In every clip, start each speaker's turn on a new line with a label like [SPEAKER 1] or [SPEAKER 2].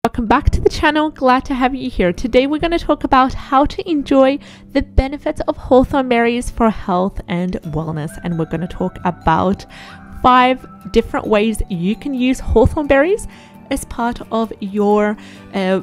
[SPEAKER 1] Welcome back to the channel. Glad to have you here. Today we're going to talk about how to enjoy the benefits of hawthorn berries for health and wellness, and we're going to talk about 5 different ways you can use hawthorn berries as part of your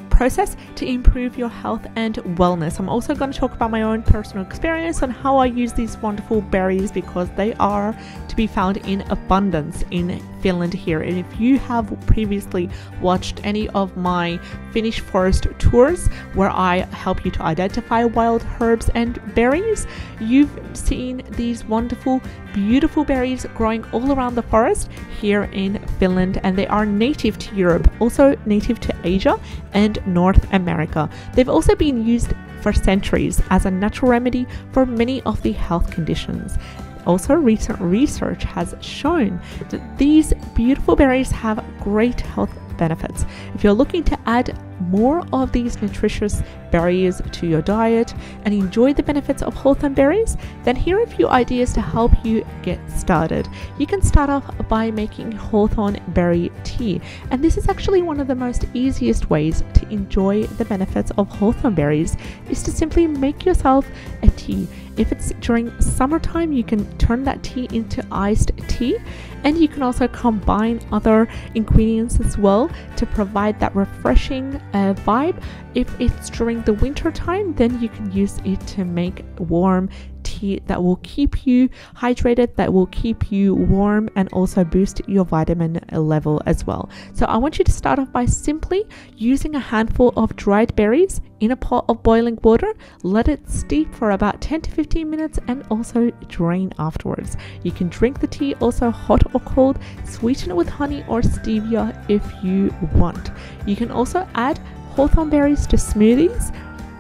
[SPEAKER 1] process to improve your health and wellness. I'm also going to talk about my own personal experience on how I use these wonderful berries, because they are to be found in abundance in Finland here. And if you have previously watched any of my Finnish forest tours where I help you to identify wild herbs and berries, you've seen these wonderful, beautiful berries growing all around the forest here in Finland, and they are native to Europe, also native to Asia and North America. They've also been used for centuries as a natural remedy for many of the health conditions. Also, recent research has shown that these beautiful berries have great health benefits. If you're looking to add more of these nutritious berries to your diet and enjoy the benefits of hawthorn berries, then here are a few ideas to help you get started. You can start off by making hawthorn berry tea, and this is actually one of the most easiest ways to enjoy the benefits of hawthorn berries, is to simply make yourself a tea. If it's during summertime, you can turn that tea into iced tea, and you can also combine other ingredients as well to provide that refreshing vibe. If it's during the winter time, then you can use it to make warm tea that will keep you hydrated, that will keep you warm, and also boost your vitamin level as well. So I want you to start off by simply using a handful of dried berries in a pot of boiling water. Let it steep for about 10 to 15 minutes and also drain afterwards. You can drink the tea also hot or cold, sweeten it with honey or stevia if you want. You can also add hawthorn berries to smoothies,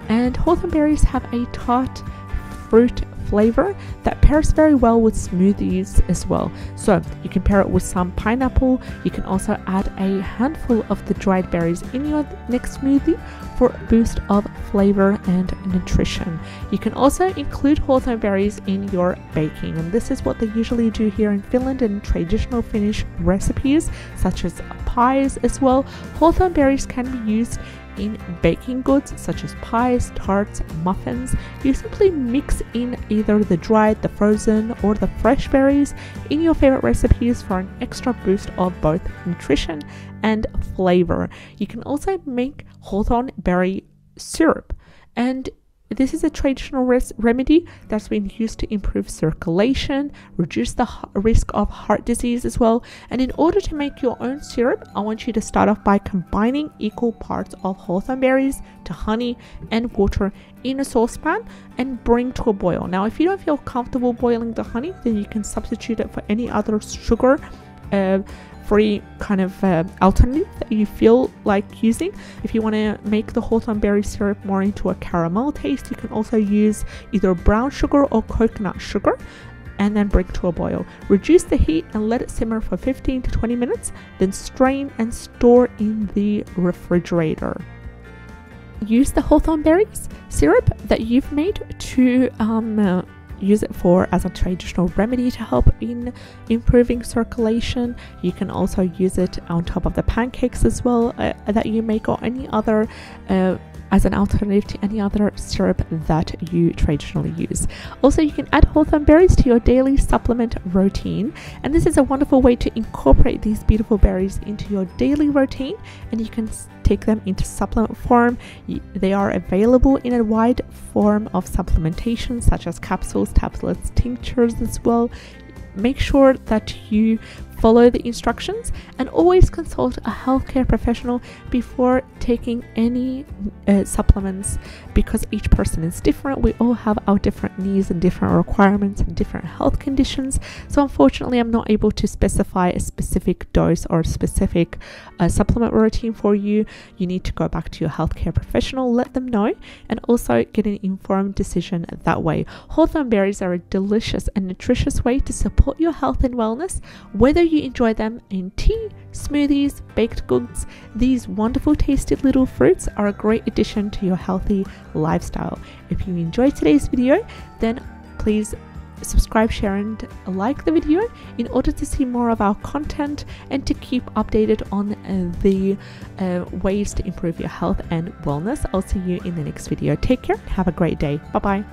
[SPEAKER 1] and hawthorn berries have a tart fruit flavor that pairs very well with smoothies as well. So you can pair it with some pineapple. You can also add a handful of the dried berries in your next smoothie for a boost of flavor and nutrition. You can also include hawthorn berries in your baking, and this is what they usually do here in Finland in traditional Finnish recipes such as pies as well. Hawthorn berries can be used in baking goods such as pies, tarts, muffins. You simply mix in either the dried, the frozen, or the fresh berries in your favorite recipes for an extra boost of both nutrition and flavor. You can also make hawthorn berry syrup, and this is a traditional remedy that's been used to improve circulation, reduce the risk of heart disease as well. And in order to make your own syrup, I want you to start off by combining equal parts of hawthorn berries to honey and water in a saucepan and bring to a boil. Now, if you don't feel comfortable boiling the honey, then you can substitute it for any other sugar free kind of alternative that you feel like using. If you want to make the hawthorn berry syrup more into a caramel taste, you can also use either brown sugar or coconut sugar and then bring to a boil. Reduce the heat and let it simmer for 15 to 20 minutes, then strain and store in the refrigerator. Use the hawthorn berries syrup that you've made to use it for as a traditional remedy to help in improving circulation. You can also use it on top of the pancakes as well that you make, or any other as an alternative to any other syrup that you traditionally use. Also, you can add hawthorn berries to your daily supplement routine, and this is a wonderful way to incorporate these beautiful berries into your daily routine, and you can take them into supplement form. They are available in a wide form of supplementation such as capsules, tablets, tinctures as well. Make sure that you follow the instructions and always consult a healthcare professional before taking any supplements, because each person is different. We all have our different needs and different requirements and different health conditions. So unfortunately, I'm not able to specify a specific dose or specific supplement routine for you. You need to go back to your healthcare professional, let them know, and also get an informed decision that way. Hawthorn berries are a delicious and nutritious way to support your health and wellness, whether you enjoy them in tea, smoothies, baked goods. These wonderful tasty little fruits are a great addition to your healthy lifestyle. If you enjoyed today's video, then please subscribe, share and like the video in order to see more of our content and to keep updated on the ways to improve your health and wellness. I'll see you in the next video. Take care. Have a great day. Bye bye.